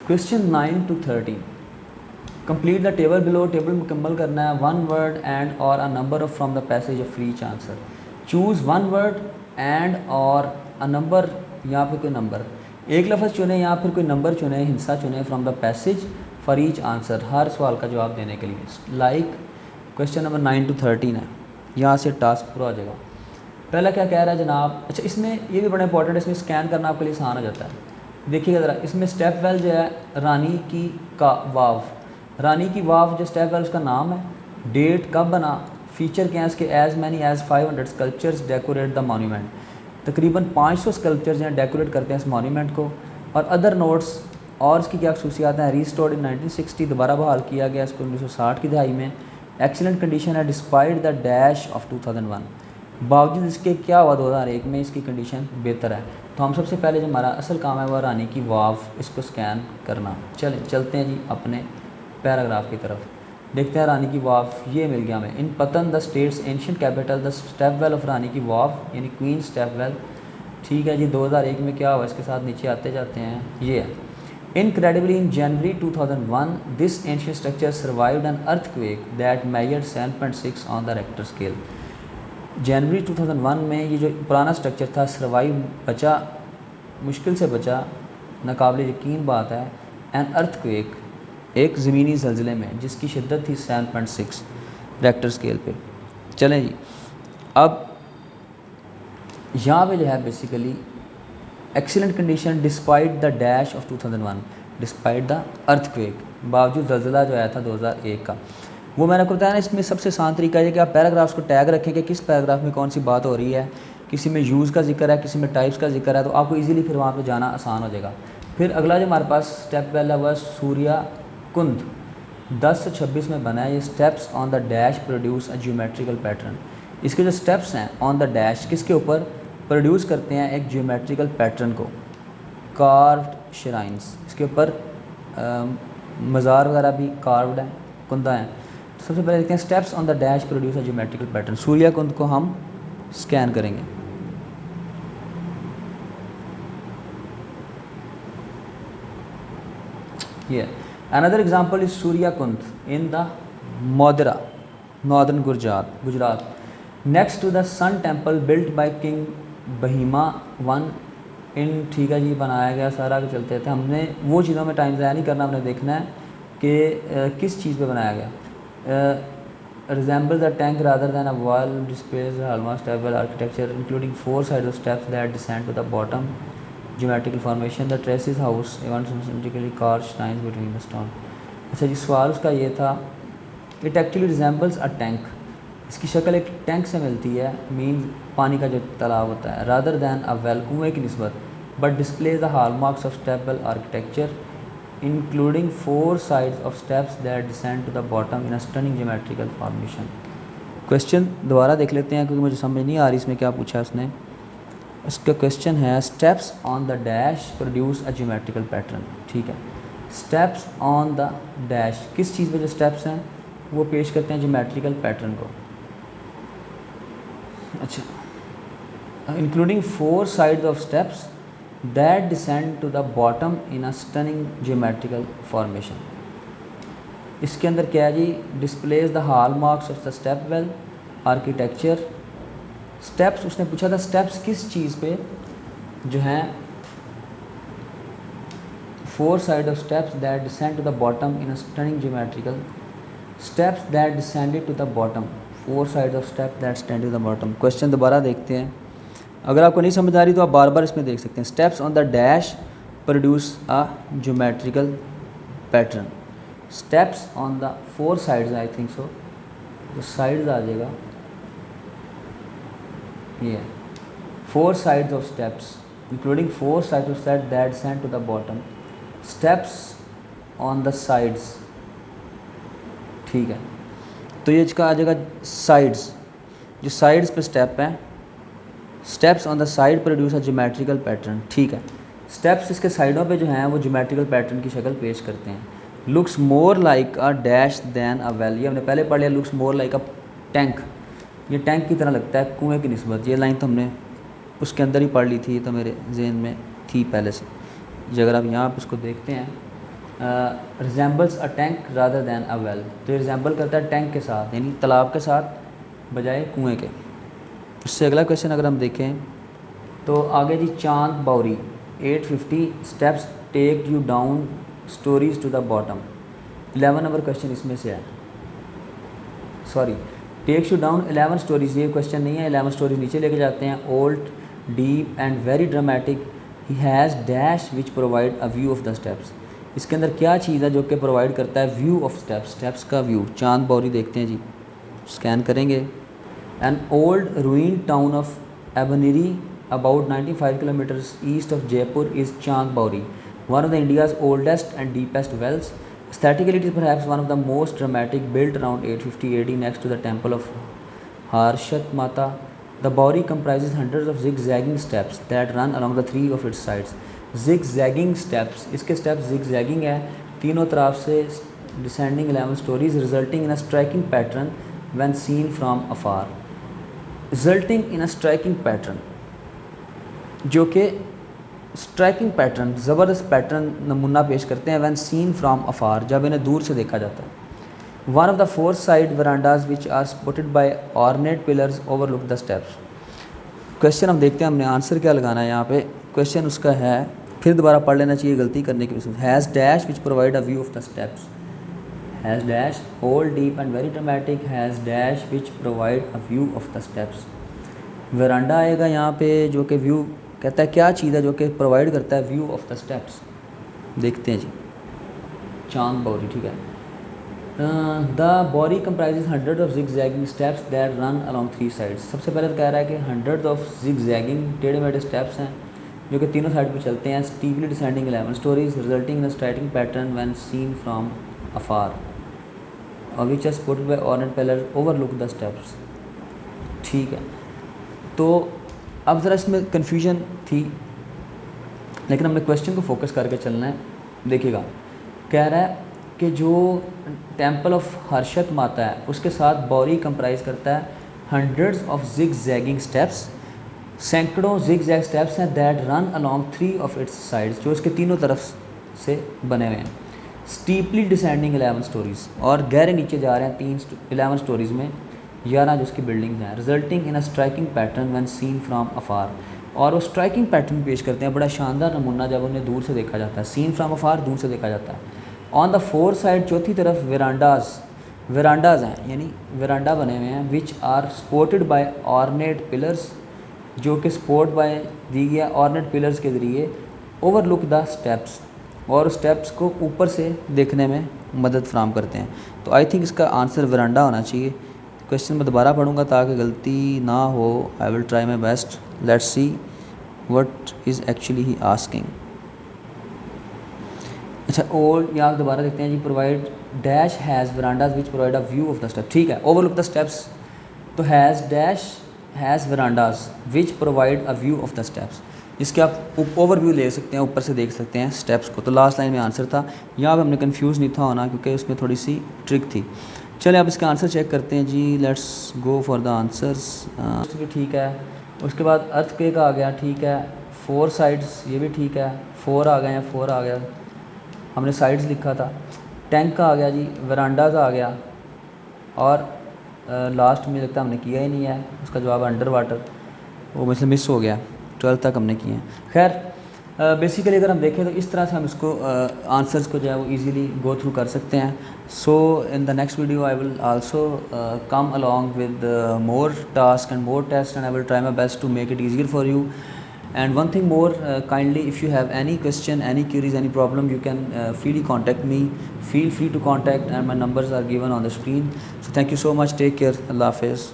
Question 9 to 13 complete the table below. Table मुकम्मल करना है। वन वर्ड एंड और a number of from the passage of each answer. Choose one word and और a number, यहाँ पे कोई number, एक लफ्ज़ चुने या फिर कोई नंबर चुने, हिस्सा चुने from the passage for each answer, हर सवाल का जवाब देने के लिए। लाइक क्वेश्चन नंबर 9 to 13 है, यहाँ से टास्क पूरा हो जाएगा। पहला क्या कह रहा है जनाब, अच्छा इसमें ये भी बड़ा इंपॉर्टेंट है, इसमें स्कैन करना आपके लिए आसान हो जाता है। देखिएगा ज़रा, इसमें स्टेप वेल जो है रानी की का वाव, रानी की वाव जो स्टेप वेल उसका नाम है, डेट कब बना, फीचर क्या है इसके, as many as 500 sculptures decorate the monument, तकरीबन 500 स्कल्पचर्स हैं डेकोरेट करते हैं इस मॉन्यूमेंट को। और अदर नोट्स, और इसकी क्या खसूसियात हैं, रीस्टोर्ड इन 1960, दोबारा बहाल किया गया इसको 1960 की दहाई में। एक्सीलेंट कंडीशन है डिस्पाइट द डैश ऑफ 2001, बावजूद इसके क्या हुआ 2001 में इसकी कंडीशन बेहतर है। तो हम सबसे पहले जो हमारा असल काम है वह रानी की वाव, इसको स्कैन करना। चलते हैं जी अपने पैराग्राफ की तरफ, देखते हैं रानी की वाव। ये मिल गया हमें। In Patan the state's ancient capital the step well of Rani ki Vav, यानी क्वीन स्टेप वेल। ठीक है जी, 2001 में क्या हुआ इसके साथ, नीचे आते जाते हैं। ये है incredibly in January 2001 this ancient structure survived an earthquake that measured 7.6 on the Richter scale. जनवरी 2001 में ये जो पुराना स्ट्रक्चर था सर्वाइव, बचा, मुश्किल से बचा, नाकाबिल यकीन बात है। एन अर्थक्वेक, एक ज़मीनी ज़लज़ले में जिसकी शिद्दत थी 7.6 रेक्टर स्केल पे। चलें जी, अब यहाँ पे जो है basically excellent condition despite the dash of 2001, despite the earthquake, बावजूद ज़लज़ला जो आया था 2001 का। वो मैंने आपको बताया ना, इसमें सबसे आसान तरीका है कि आप पैराग्राफ्स को टैग रखें कि किस पैराग्राफ में कौन सी बात हो रही है। किसी में यूज़ का जिक्र है, किसी में टाइप्स का जिक्र है, तो आपको इजीली फिर वहाँ पे जाना आसान हो जाएगा। फिर अगला जो हमारे पास स्टेप पहला वह सूर्या कुंद 10 से 26 में बना है। ये steps on the dash produce a geometrical pattern. इसके जो स्टेप्स हैं ऑन द डैश किसके ऊपर प्रोड्यूस करते हैं, एक ज्योमेट्रिकल पैटर्न को। कार्व्ड श्राइन्स, इसके ऊपर मज़ार वगैरह भी कार्व्ड है, कुंदा है। सबसे पहले देखते हैं steps on the dash produce a geometrical pattern. Surya कुंद को हम स्कैन करेंगे। ये another example is Surya Kund in the Modhera, northern Gujarat, next to the sun temple built by king Bhima one in. ठीक है जी, बनाया गया सारा के चलते थे। हमने वो चीज़ों में टाइम ज़ाया नहीं करना, हमने देखना है कि किस चीज़ पे बनाया गया। resembles a tank rather than a wall, displays almost stable architecture including 4 sides of steps that descend to the bottom, geometrical formation, the terraces house even symmetrically carved shrines between the stone। अच्छा जी, सवाल उसका ये था, it actually resembles a tank, इसकी शक्ल एक tank से मिलती है, मीन पानी का जो तालाब होता है, rather than a well, कुएँ की निस्बत, but displays the hallmarks of stable architecture including 4 sides of steps that descend to the bottom in a stunning geometrical formation। Question दोबारा देख लेते हैं क्योंकि मुझे समझ नहीं आ रही इसमें क्या पूछा उसने। इसका क्वेश्चन है steps on the dash produce a geometrical pattern. ठीक है, स्टेप्स ऑन द डैश, किस चीज़ पे जो स्टेप्स हैं वो पेश करते हैं ज्योमेट्रिकल पैटर्न को। अच्छा, including 4 sides of steps that descend to the bottom in a stunning geometrical formation। इसके अंदर क्या है जी, displays the hallmarks of the step well architecture। steps उसने पूछा था steps किस चीज़ पे जो हैं, 4 sides of steps that descend to the bottom in a stunning geometrical, steps that descended to the bottom, 4 sides of steps that descended to the bottom। Question दोबारा देखते हैं, अगर आपको नहीं समझ आ रही तो आप बार बार इसमें देख सकते हैं। Steps on the dash produce a geometrical pattern, steps on the 4 sides, I think so, तो साइड्स आ जाएगा ये 4 sides of steps including 4 sides of steps that send to the bottom, steps on the sides. ठीक है, तो ये इसका आ जाएगा साइड्स, जो साइड्स पे स्टेप हैं, steps on the side produce a geometrical pattern. ठीक है, स्टेप्स इसके साइडों पे जो हैं वो ज्योमेट्रिकल पैटर्न की शक्ल पेश करते हैं। Looks more like a dash then a well, ये हमने पहले पढ़ लिया, looks more like a tank, ये टैंक की तरह लगता है कुएं की निस्बत। ये लाइन तो हमने उसके अंदर ही पढ़ ली थी, ये तो मेरे जहन में थी पहले से। जी अगर आप यहाँ पर इसको देखते हैं resembles a tank rather than a well, तो ये रिजेंबल करता है टैंक के साथ, यानी तालाब के साथ बजाय कुएँ के। उससे अगला क्वेश्चन अगर हम देखें तो आगे जी, Chand Baori 850 steps take you down stories to the bottom. 11 number question इसमें से है, sorry, takes you down 11 stories, ये क्वेश्चन नहीं है। 11 स्टोरीज नीचे लेके जाते हैं। Old deep and very dramatic, he has dash which provide a view of the steps. इसके अंदर क्या चीज़ है जो कि प्रोवाइड करता है व्यू ऑफ स्टेप्स, स्टेप्स का व्यू। चांद बाउरी देखते हैं जी, स्कैन करेंगे। An old ruin town of Abhaneri about 95 kilometers east of Jaipur is Chand Bauri, one of the India's oldest and deepest wells. Aesthetically, it is perhaps one of the most dramatic, built around 850 AD next to the temple of Harshat Mata. The Bauri comprises hundreds of zigzagging steps that run along the three of its sides. Zigzagging steps, इसके steps zigzagging है, तीनों तरफ से descending 11 stories, resulting in a striking pattern when seen from afar. Resulting in a striking pattern, जो कि striking pattern, ज़बरदस्त pattern नमूना पेश करते हैं। व्हेन सीन फ्राम अफार, जब इन्हें दूर से देखा जाता है। One of the four side verandas which are supported by ornate pillars overlook the steps. Question हम देखते हैं, हमने आंसर क्या लगाना है यहाँ पे। क्वेश्चन उसका है, फिर दोबारा पढ़ लेना चाहिए गलती करने की वजह से। Has dash which provide a view of the steps, has dash old deep and very dramatic, has dash which provide a view of the steps. Veranda आएगा यहाँ पे जो कि व्यू कहता है, क्या चीज़ है जो कि प्रोवाइड करता है व्यू ऑफ द स्टेप्स। देखते हैं जी, चांद बाउरी, ठीक है। The baori comprises hundred of zigzagging steps that run along three sides. सबसे पहले तो कह रहा है कि हंड्रेड ऑफ जिगजैगिंग टेढ़े मेढ़े स्टेप्स हैं जो कि तीनों साइड पे चलते हैं। Steeply descending 11 stories, resulting in a striking pattern when seen from afar, और which are supported by ornate pillar overlook the steps. ठीक है, तो अब ज़रा इसमें कन्फ्यूजन थी, लेकिन हमने क्वेश्चन को फोकस करके चलना है। देखिएगा, कह रहा है कि जो टेम्पल ऑफ हर्षत माता है उसके साथ बाउरी कंप्राइज करता है hundreds of zigzagging steps, सैकड़ों जिग जैग स्टेप्स हैं that run along three of its sides, जो उसके तीनों तरफ से बने हुए हैं। स्टीपली डिसेंडिंग 11 स्टोरीज़, और गहरे नीचे जा रहे हैं 11 स्टोरीज़ में 11 जो उसकी बिल्डिंग्स हैं। Resulting in a striking pattern when seen from afar, और वो स्ट्राइकिंग पैटर्न पेश करते हैं, बड़ा शानदार नमूना जब उन्हें दूर से देखा जाता है। सीन फ्रॉम अफार, दूर से देखा जाता है। ऑन द फोर साइड, चौथी तरफ वेरांडाज हैं, यानी वेरांडा बने हुए हैं, which are supported by ornate pillars, जो कि सपोर्ट बाय दी गया ऑर्नेट पिलर्स के ज़रिए, ओवरलुक द स्टेप्स, और स्टेप्स को ऊपर से देखने में मदद फराहम करते हैं। तो आई थिंक इसका आंसर वेरांडा होना चाहिए। क्वेश्चन मैं दोबारा पढ़ूंगा ताकि गलती ना हो। I will try my best. Let's see what is actually he asking. अच्छा, और यहाँ दोबारा देखते हैं जी, provide dash has verandas which provide a view of the step. ठीक है, ओवरलुक द स्टेप्स, तो has dash has verandas which provide a view of the steps, जिसके आप ओवरव्यू ले सकते हैं, ऊपर से देख सकते हैं स्टेप्स को। तो लास्ट लाइन में आंसर था, यहाँ पर हमने कन्फ्यूज़ नहीं था होना क्योंकि उसमें थोड़ी सी ट्रिक थी। चलिए अब इसका आंसर चेक करते हैं जी। Let's go for the answers. भी ठीक है, उसके बाद अर्थक्वेक आ गया, ठीक है। फोर साइड्स, ये भी ठीक है, 4 आ गए हैं, 4 आ गया, हमने साइड्स लिखा था। टैंक आ गया जी, वरांडाज आ गया, और लास्ट में लगता है हमने किया ही नहीं है, उसका जवाब अंडर वाटर, वो मुझसे मिस हो गया। 12 तक हमने किए हैं। खैर, बेसिकली अगर हम देखें तो इस तरह से हम इसको आंसर्स को जो है वो इजीली गो थ्रू कर सकते हैं। So in the next video I will also come along with more task and more test, and I will try my best to make it easier for you. And one thing more, kindly, if you have any question, any queries, any problem, you can freely contact me. Feel free to contact, and my numbers are given on the screen. So thank you so much. Take care. Allah Hafiz.